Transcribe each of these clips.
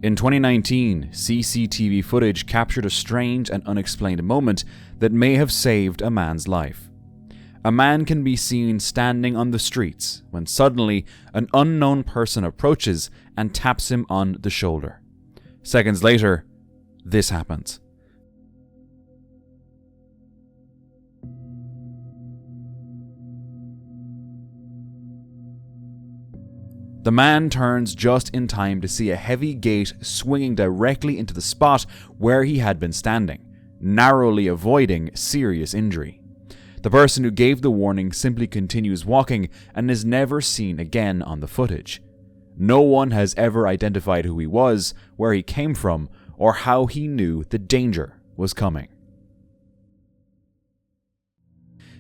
In 2019, CCTV footage captured a strange and unexplained moment that may have saved a man's life. A man can be seen standing on the streets when suddenly an unknown person approaches and taps him on the shoulder. Seconds later, this happens. The man turns just in time to see a heavy gate swinging directly into the spot where he had been standing, narrowly avoiding serious injury. The person who gave the warning simply continues walking and is never seen again on the footage. No one has ever identified who he was, where he came from, or how he knew the danger was coming.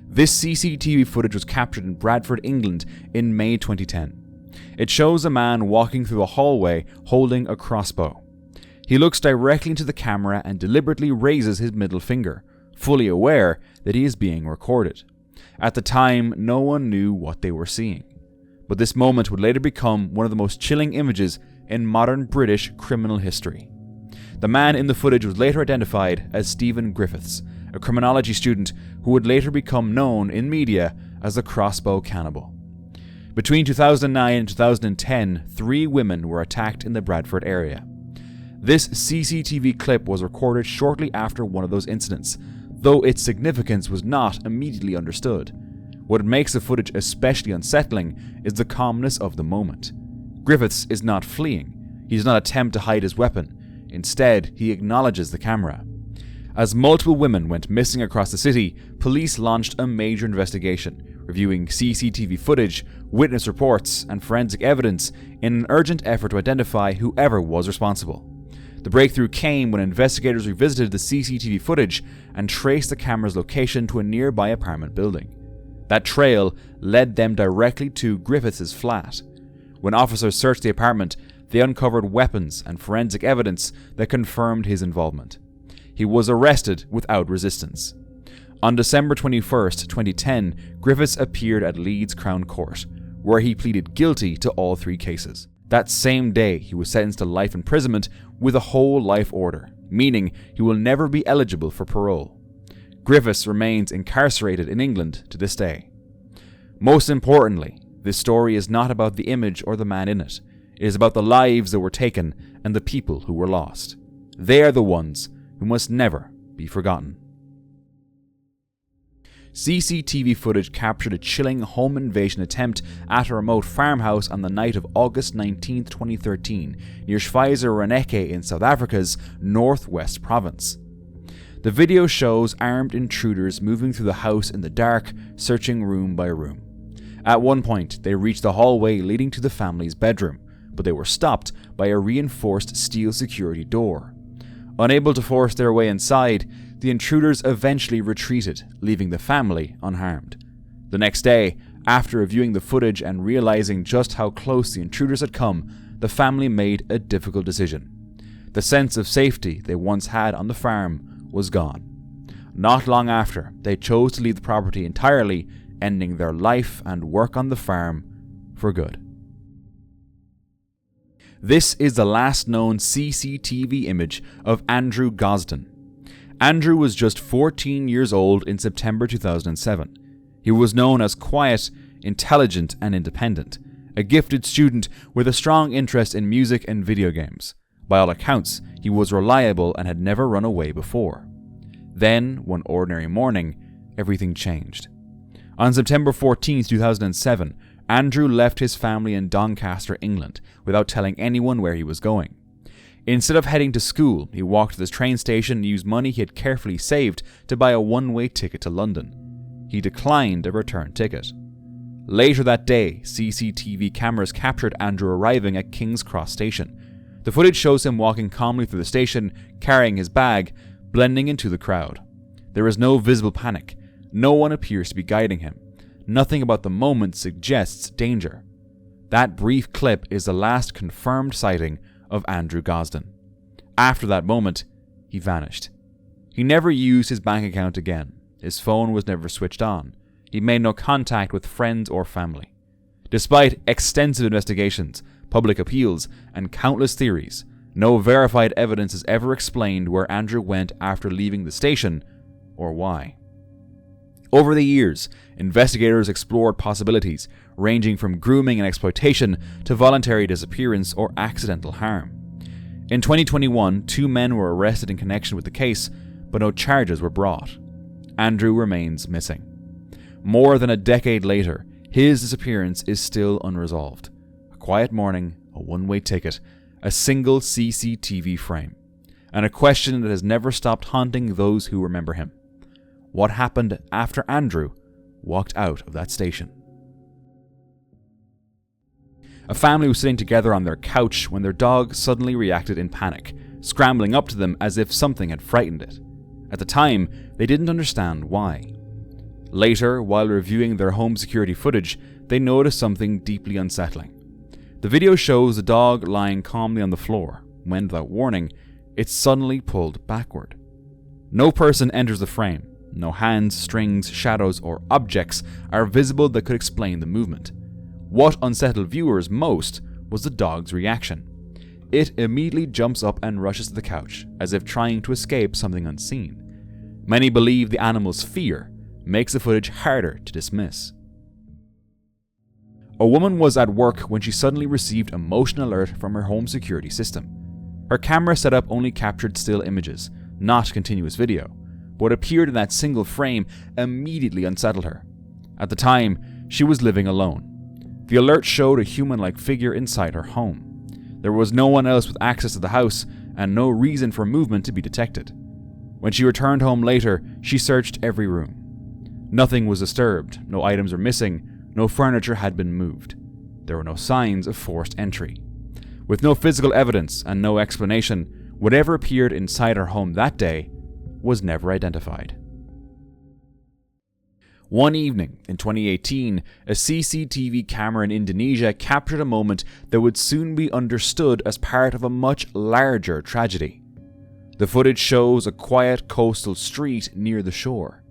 This CCTV footage was captured in Bradford, England in May 2010. It shows a man walking through a hallway holding a crossbow. He looks directly into the camera and deliberately raises his middle finger, fully aware that he is being recorded. At the time, no one knew what they were seeing. But this moment would later become one of the most chilling images in modern British criminal history. The man in the footage was later identified as Stephen Griffiths, a criminology student who would later become known in media as the crossbow cannibal. Between 2009 and 2010, 3 women were attacked in the Bradford area. This CCTV clip was recorded shortly after one of those incidents, though its significance was not immediately understood. What makes the footage especially unsettling is the calmness of the moment. Griffiths is not fleeing. He does not attempt to hide his weapon. Instead, he acknowledges the camera. As multiple women went missing across the city, police launched a major investigation, reviewing CCTV footage, witness reports, and forensic evidence in an urgent effort to identify whoever was responsible. The breakthrough came when investigators revisited the CCTV footage and traced the camera's location to a nearby apartment building. That trail led them directly to Griffiths' flat. When officers searched the apartment, they uncovered weapons and forensic evidence that confirmed his involvement. He was arrested without resistance. On December 21, 2010, Griffiths appeared at Leeds Crown Court, where he pleaded guilty to all 3 cases. That same day, he was sentenced to life imprisonment with a whole life order, meaning he will never be eligible for parole. Griffiths remains incarcerated in England to this day. Most importantly, this story is not about the image or the man in it. It is about the lives that were taken and the people who were lost. They are the ones who must never be forgotten. CCTV footage captured a chilling home invasion attempt at a remote farmhouse on the night of August 19, 2013, near Schweizer-Reneke in South Africa's northwest province. The video shows armed intruders moving through the house in the dark, searching room by room. At one point, they reached the hallway leading to the family's bedroom, but they were stopped by a reinforced steel security door. Unable to force their way inside, the intruders eventually retreated, leaving the family unharmed. The next day, after reviewing the footage and realizing just how close the intruders had come, the family made a difficult decision. The sense of safety they once had on the farm was gone. Not long after, they chose to leave the property entirely, ending their life and work on the farm for good. This is the last known CCTV image of Andrew Gosden. Andrew was just 14 years old in September 2007. He was known as quiet, intelligent, and independent, a gifted student with a strong interest in music and video games. By all accounts, he was reliable and had never run away before. Then, one ordinary morning, everything changed. On September 14, 2007, Andrew left his family in Doncaster, England, without telling anyone where he was going. Instead of heading to school, he walked to the train station and used money he had carefully saved to buy a one-way ticket to London. He declined a return ticket. Later that day, CCTV cameras captured Andrew arriving at King's Cross Station. The footage shows him walking calmly through the station, carrying his bag, blending into the crowd. There is no visible panic. No one appears to be guiding him. Nothing about the moment suggests danger. That brief clip is the last confirmed sighting of Andrew Gosden. After that moment, he vanished. He never used his bank account again. His phone was never switched on. He made no contact with friends or family. Despite extensive investigations, public appeals, and countless theories, No verified evidence is ever explained where Andrew went after leaving the station, or why. Over the years, investigators explored possibilities, ranging from grooming and exploitation to voluntary disappearance or accidental harm. In 2021, 2 men were arrested in connection with the case, but no charges were brought. Andrew remains missing. More than a decade later, his disappearance is still unresolved. A quiet morning, a one-way ticket, a single CCTV frame, and a question that has never stopped haunting those who remember him. What happened after Andrew walked out of that station? A family was sitting together on their couch when their dog suddenly reacted in panic, scrambling up to them as if something had frightened it. At the time, they didn't understand why. Later, while reviewing their home security footage, they noticed something deeply unsettling. The video shows the dog lying calmly on the floor, when, without warning, it's suddenly pulled backward. No person enters the frame. No hands, strings, shadows, or objects are visible that could explain the movement. What unsettled viewers most was the dog's reaction. It immediately jumps up and rushes to the couch, as if trying to escape something unseen. Many believe the animal's fear makes the footage harder to dismiss. A woman was at work when she suddenly received a motion alert from her home security system. Her camera setup only captured still images, not continuous video. What appeared in that single frame immediately unsettled her. At the time, she was living alone. The alert showed a human-like figure inside her home. There was no one else with access to the house, and no reason for movement to be detected. When she returned home later, she searched every room. Nothing was disturbed, no items were missing, no furniture had been moved. There were no signs of forced entry. With no physical evidence and no explanation, whatever appeared inside her home that day was never identified. One evening in 2018, a CCTV camera in Indonesia captured a moment that would soon be understood as part of a much larger tragedy. The footage shows a quiet coastal street near the shore.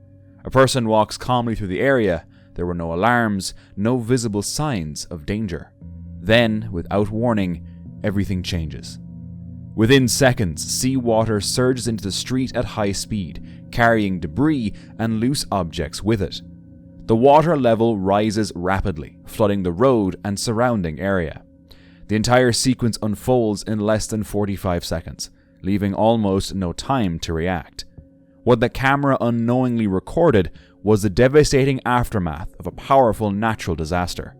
A person walks calmly through the area. There were no alarms, no visible signs of danger. Then, without warning, everything changes. Within seconds, seawater surges into the street at high speed, carrying debris and loose objects with it. The water level rises rapidly, flooding the road and surrounding area. The entire sequence unfolds in less than 45 seconds, leaving almost no time to react. What the camera unknowingly recorded was the devastating aftermath of a powerful natural disaster.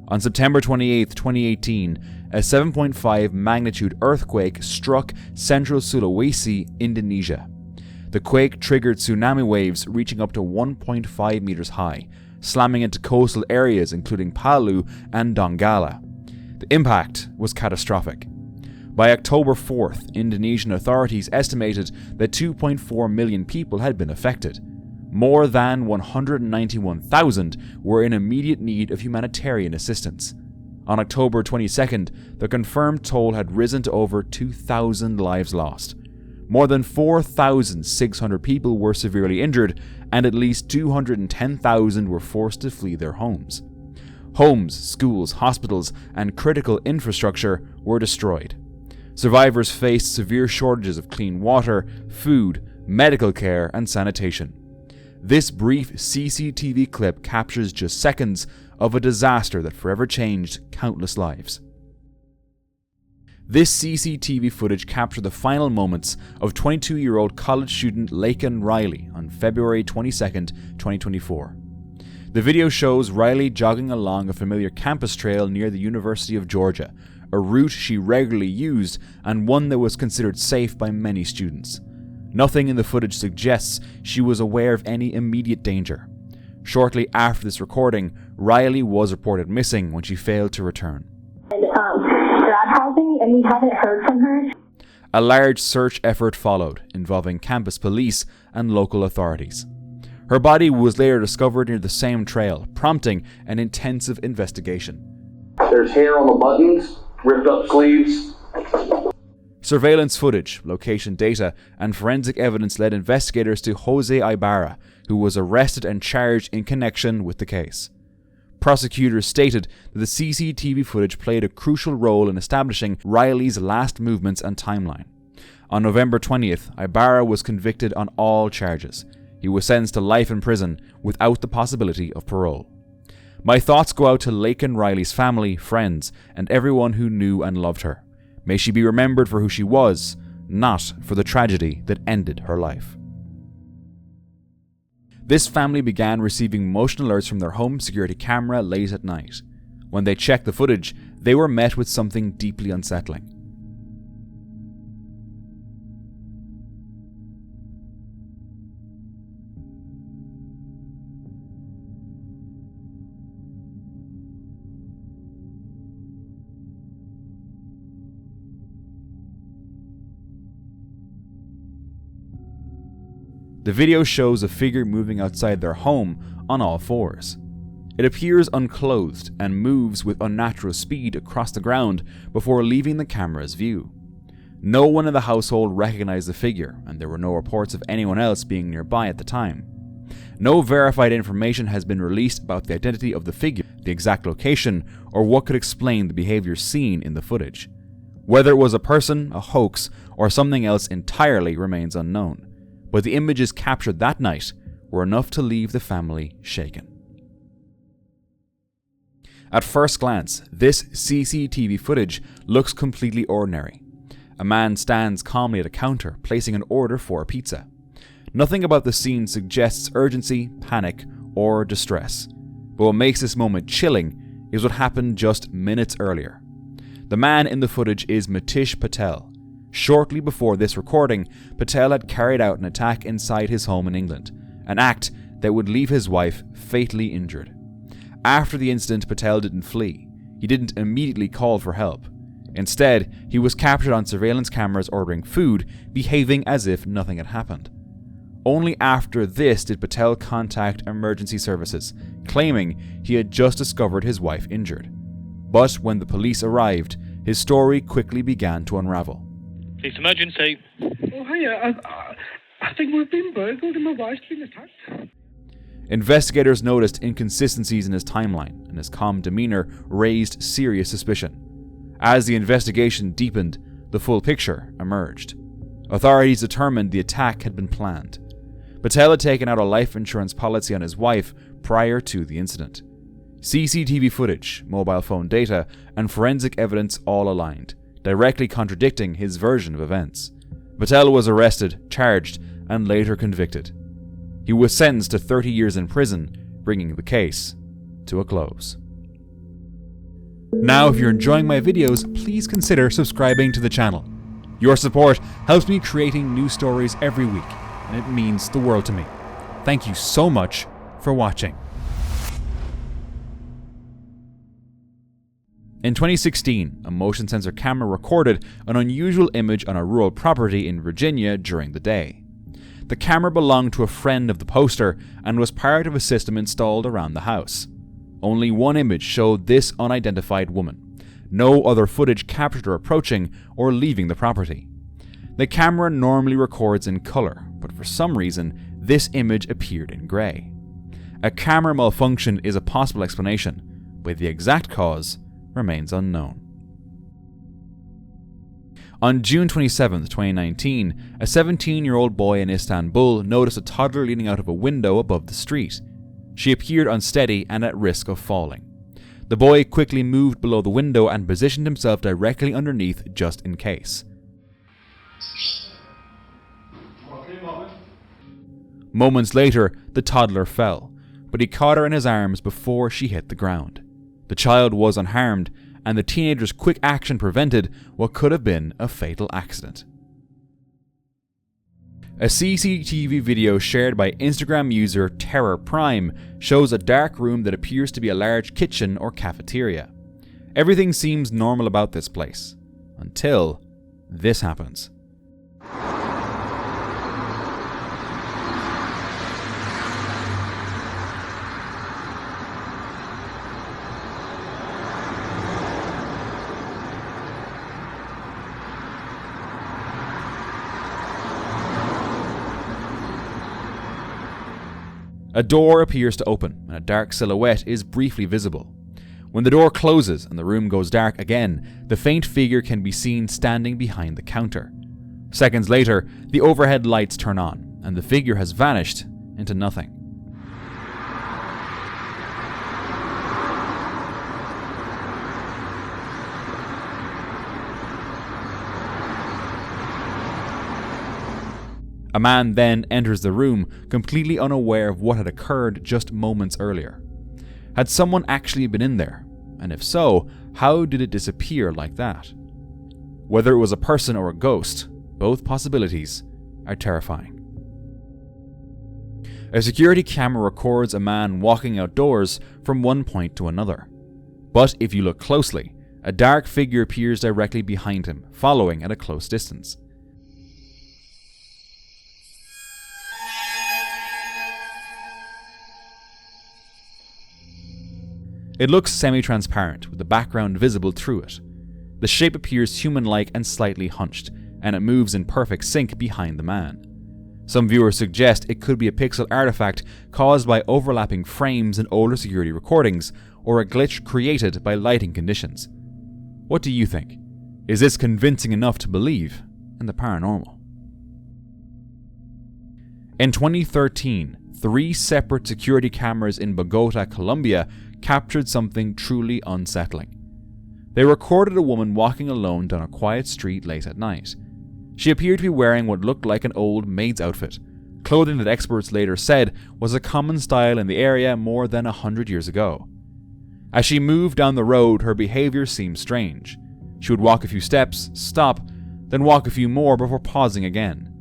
On September 28, 2018, a 7.5 magnitude earthquake struck central Sulawesi, Indonesia. The quake triggered tsunami waves reaching up to 1.5 meters high, slamming into coastal areas including Palu and Donggala. The impact was catastrophic. By October 4th, Indonesian authorities estimated that 2.4 million people had been affected. More than 191,000 were in immediate need of humanitarian assistance. On October 22nd, the confirmed toll had risen to over 2,000 lives lost. More than 4,600 people were severely injured, and at least 210,000 were forced to flee their homes. Homes, schools, hospitals, and critical infrastructure were destroyed. Survivors faced severe shortages of clean water, food, medical care, and sanitation. This brief CCTV clip captures just seconds of a disaster that forever changed countless lives. This CCTV footage captured the final moments of 22-year-old college student Laken Riley on February 22, 2024. The video shows Riley jogging along a familiar campus trail near the University of Georgia, a route she regularly used and one that was considered safe by many students. Nothing in the footage suggests she was aware of any immediate danger. Shortly after this recording, Riley was reported missing when she failed to return. And we haven't heard from her. A large search effort followed, involving campus police and local authorities. Her body was later discovered near the same trail, prompting an intensive investigation. There's hair on the buttons, ripped up sleeves. Surveillance footage, location data, and forensic evidence led investigators to Jose Ibarra, who was arrested and charged in connection with the case. Prosecutors stated that the CCTV footage played a crucial role in establishing Riley's last movements and timeline. On November 20th, Ibarra was convicted on all charges. He was sentenced to life in prison without the possibility of parole. My thoughts go out to Laken Riley's family, friends, and everyone who knew and loved her. May she be remembered for who she was, not for the tragedy that ended her life. This family began receiving motion alerts from their home security camera late at night. When they checked the footage, they were met with something deeply unsettling. The video shows a figure moving outside their home on all fours. It appears unclothed and moves with unnatural speed across the ground before leaving the camera's view. No one in the household recognized the figure, and there were no reports of anyone else being nearby at the time. No verified information has been released about the identity of the figure, the exact location, or what could explain the behavior seen in the footage. Whether it was a person, a hoax, or something else entirely remains unknown. But the images captured that night were enough to leave the family shaken. At first glance, this CCTV footage looks completely ordinary. A man stands calmly at a counter, placing an order for a pizza. Nothing about the scene suggests urgency, panic, or distress. But what makes this moment chilling is what happened just minutes earlier. The man in the footage is Matish Patel. Shortly before this recording, Patel had carried out an attack inside his home in England, an act that would leave his wife fatally injured. After the incident, Patel didn't flee. He didn't immediately call for help. Instead, he was captured on surveillance cameras ordering food, behaving as if nothing had happened. Only after this did Patel contact emergency services, claiming he had just discovered his wife injured. But when the police arrived, his story quickly began to unravel. Police emergency. Oh, hiya. I think we've been burgled and my wife's been attacked. Investigators noticed inconsistencies in his timeline, and his calm demeanor raised serious suspicion. As the investigation deepened, the full picture emerged. Authorities determined the attack had been planned. Patel had taken out a life insurance policy on his wife prior to the incident. CCTV footage, mobile phone data, and forensic evidence all aligned, directly contradicting his version of events. Patel was arrested, charged, and later convicted. He was sentenced to 30 years in prison, bringing the case to a close. Now, if you're enjoying my videos, please consider subscribing to the channel. Your support helps me creating new stories every week, and it means the world to me. Thank you so much for watching. In 2016, a motion sensor camera recorded an unusual image on a rural property in Virginia during the day. The camera belonged to a friend of the poster and was part of a system installed around the house. Only one image showed this unidentified woman. No other footage captured her approaching or leaving the property. The camera normally records in color, but for some reason, this image appeared in grey. A camera malfunction is a possible explanation, but the exact cause remains unknown. On June 27, 2019, a 17-year-old boy in Istanbul noticed a toddler leaning out of a window above the street. She appeared unsteady and at risk of falling. The boy quickly moved below the window and positioned himself directly underneath just in case. Moments later, the toddler fell, but he caught her in his arms before she hit the ground. The child was unharmed, and the teenager's quick action prevented what could have been a fatal accident. A CCTV video shared by Instagram user Terror Prime shows a dark room that appears to be a large kitchen or cafeteria. Everything seems normal about this place, until this happens. A door appears to open, and a dark silhouette is briefly visible. When the door closes and the room goes dark again, the faint figure can be seen standing behind the counter. Seconds later, the overhead lights turn on, and the figure has vanished into nothing. A man then enters the room, completely unaware of what had occurred just moments earlier. Had someone actually been in there? And if so, how did it disappear like that? Whether it was a person or a ghost, both possibilities are terrifying. A security camera records a man walking outdoors from one point to another. But if you look closely, a dark figure appears directly behind him, following at a close distance. It looks semi-transparent, with the background visible through it. The shape appears human-like and slightly hunched, and it moves in perfect sync behind the man. Some viewers suggest it could be a pixel artifact caused by overlapping frames in older security recordings, or a glitch created by lighting conditions. What do you think? Is this convincing enough to believe in the paranormal? In 2013, 3 separate security cameras in Bogota, Colombia, captured something truly unsettling. They recorded a woman walking alone down a quiet street late at night. She appeared to be wearing what looked like an old maid's outfit, clothing that experts later said was a common style in the area more than 100 years ago. As she moved down the road, her behavior seemed strange. She would walk a few steps, stop, then walk a few more before pausing again.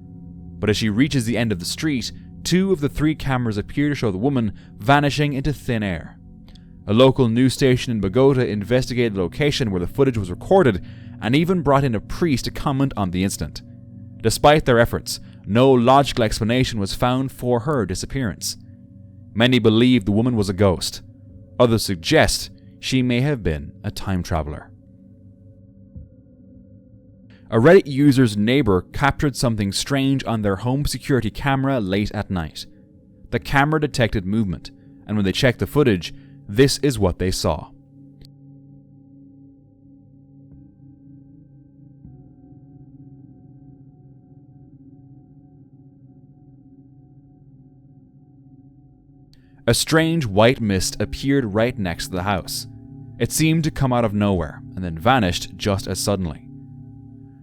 But as she reaches the end of the street, 2 of the 3 cameras appear to show the woman vanishing into thin air. A local news station in Bogota investigated the location where the footage was recorded and even brought in a priest to comment on the incident. Despite their efforts, no logical explanation was found for her disappearance. Many believe the woman was a ghost. Others suggest she may have been a time traveler. A Reddit user's neighbor captured something strange on their home security camera late at night. The camera detected movement, and when they checked the footage, this is what they saw. A strange white mist appeared right next to the house. It seemed to come out of nowhere and then vanished just as suddenly.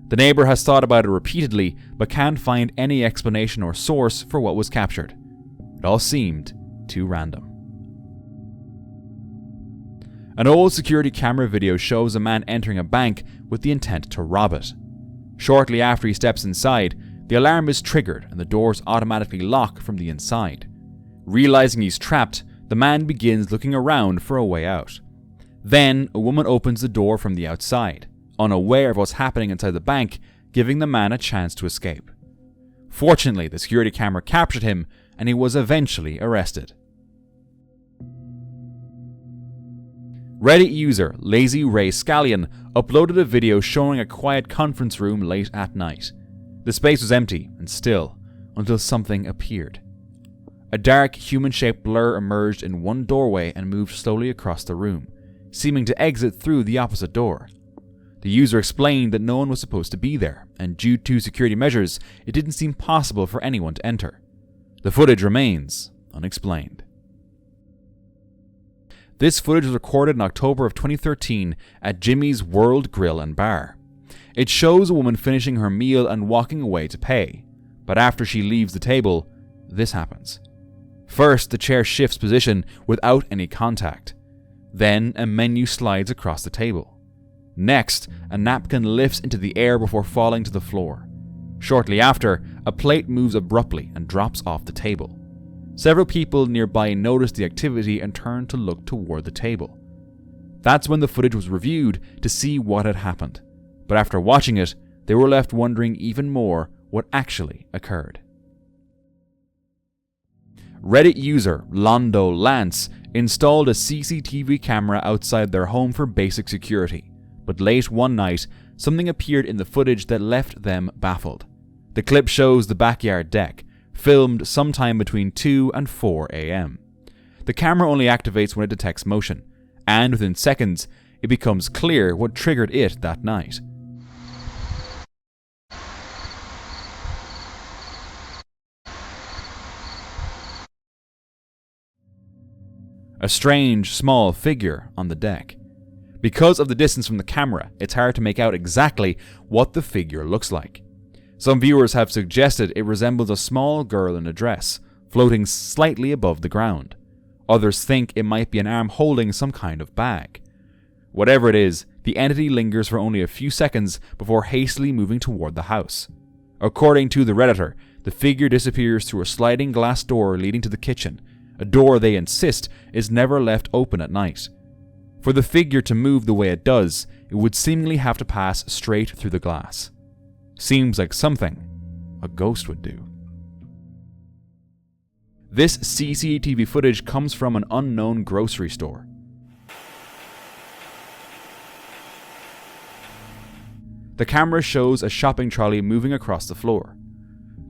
The neighbor has thought about it repeatedly but can't find any explanation or source for what was captured. It all seemed too random. An old security camera video shows a man entering a bank with the intent to rob it. Shortly after he steps inside, the alarm is triggered and the doors automatically lock from the inside. Realizing he's trapped, the man begins looking around for a way out. Then, a woman opens the door from the outside, unaware of what's happening inside the bank, giving the man a chance to escape. Fortunately, the security camera captured him and he was eventually arrested. Reddit user Lazy Ray Scallion uploaded a video showing a quiet conference room late at night. The space was empty and still until something appeared. A dark, human-shaped blur emerged in one doorway and moved slowly across the room, seeming to exit through the opposite door. The user explained that no one was supposed to be there, and due to security measures, it didn't seem possible for anyone to enter. The footage remains unexplained. This footage was recorded in October of 2013 at Jimmy's World Grill and Bar. It shows a woman finishing her meal and walking away to pay, but after she leaves the table, this happens. First, the chair shifts position without any contact. Then, a menu slides across the table. Next, a napkin lifts into the air before falling to the floor. Shortly after, a plate moves abruptly and drops off the table. Several people nearby noticed the activity and turned to look toward the table. That's when the footage was reviewed to see what had happened. But after watching it, they were left wondering even more what actually occurred. Reddit user Londo Lance installed a CCTV camera outside their home for basic security, but late one night, something appeared in the footage that left them baffled. The clip shows the backyard deck, filmed sometime between 2 and 4 a.m. The camera only activates when it detects motion, and within seconds, it becomes clear what triggered it that night. A strange, small figure on the deck. Because of the distance from the camera, it's hard to make out exactly what the figure looks like. Some viewers have suggested it resembles a small girl in a dress, floating slightly above the ground. Others think it might be an arm holding some kind of bag. Whatever it is, the entity lingers for only a few seconds before hastily moving toward the house. According to the Redditor, the figure disappears through a sliding glass door leading to the kitchen, a door they insist is never left open at night. For the figure to move the way it does, it would seemingly have to pass straight through the glass. Seems like something a ghost would do. This CCTV footage comes from an unknown grocery store. The camera shows a shopping trolley moving across the floor.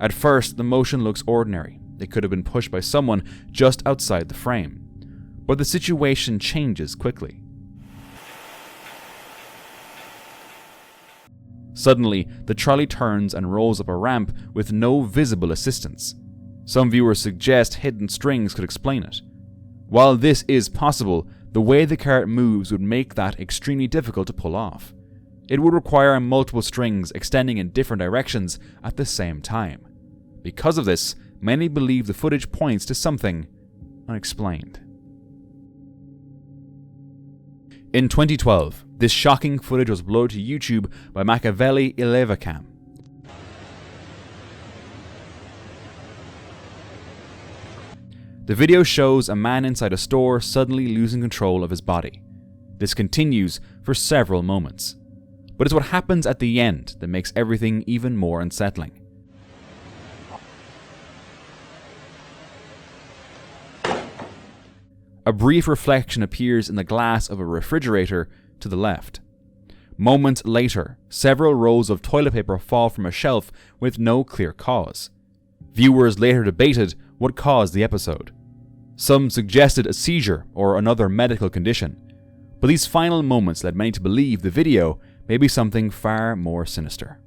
At first, the motion looks ordinary. It could have been pushed by someone just outside the frame. But the situation changes quickly. Suddenly, the trolley turns and rolls up a ramp with no visible assistance. Some viewers suggest hidden strings could explain it. While this is possible, the way the cart moves would make that extremely difficult to pull off. It would require multiple strings extending in different directions at the same time. Because of this, many believe the footage points to something unexplained. In 2012, this shocking footage was uploaded to YouTube by Machiavelli Ilevacam. The video shows a man inside a store suddenly losing control of his body. This continues for several moments. But it's what happens at the end that makes everything even more unsettling. A brief reflection appears in the glass of a refrigerator to the left. Moments later, several rolls of toilet paper fall from a shelf with no clear cause. Viewers later debated what caused the episode. Some suggested a seizure or another medical condition, but these final moments led many to believe the video may be something far more sinister.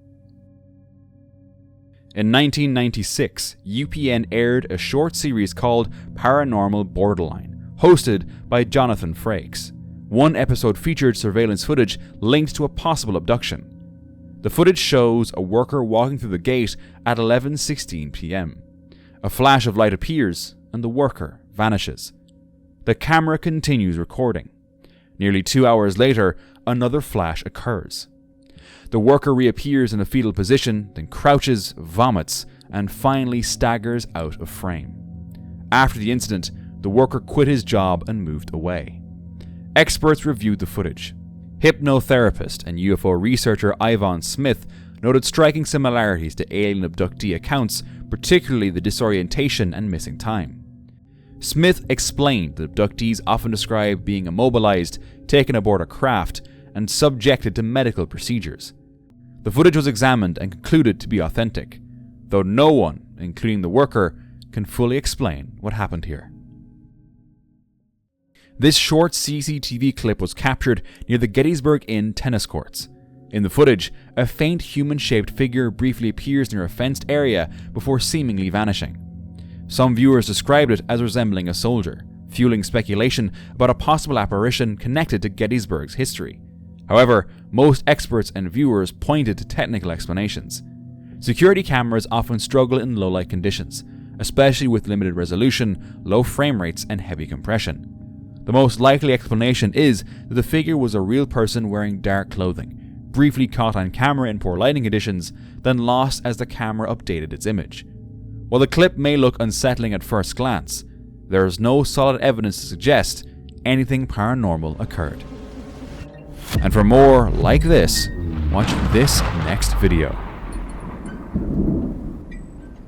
In 1996, UPN aired a short series called Paranormal Borderline, hosted by Jonathan Frakes. One episode featured surveillance footage linked to a possible abduction. The footage shows a worker walking through the gate at 11:16 p.m. A flash of light appears and the worker vanishes. The camera continues recording. Nearly 2 hours later, another flash occurs. The worker reappears in a fetal position, then crouches, vomits, and finally staggers out of frame. After the incident, the worker quit his job and moved away. Experts reviewed the footage. Hypnotherapist and UFO researcher Ivan Smith noted striking similarities to alien abductee accounts, particularly the disorientation and missing time. Smith explained that abductees often describe being immobilized, taken aboard a craft, and subjected to medical procedures. The footage was examined and concluded to be authentic, though no one, including the worker, can fully explain what happened here. This short CCTV clip was captured near the Gettysburg Inn tennis courts. In the footage, a faint human-shaped figure briefly appears near a fenced area before seemingly vanishing. Some viewers described it as resembling a soldier, fueling speculation about a possible apparition connected to Gettysburg's history. However, most experts and viewers pointed to technical explanations. Security cameras often struggle in low-light conditions, especially with limited resolution, low frame rates, and heavy compression. The most likely explanation is that the figure was a real person wearing dark clothing, briefly caught on camera in poor lighting conditions, then lost as the camera updated its image. While the clip may look unsettling at first glance, there is no solid evidence to suggest anything paranormal occurred. And for more like this, watch this next video.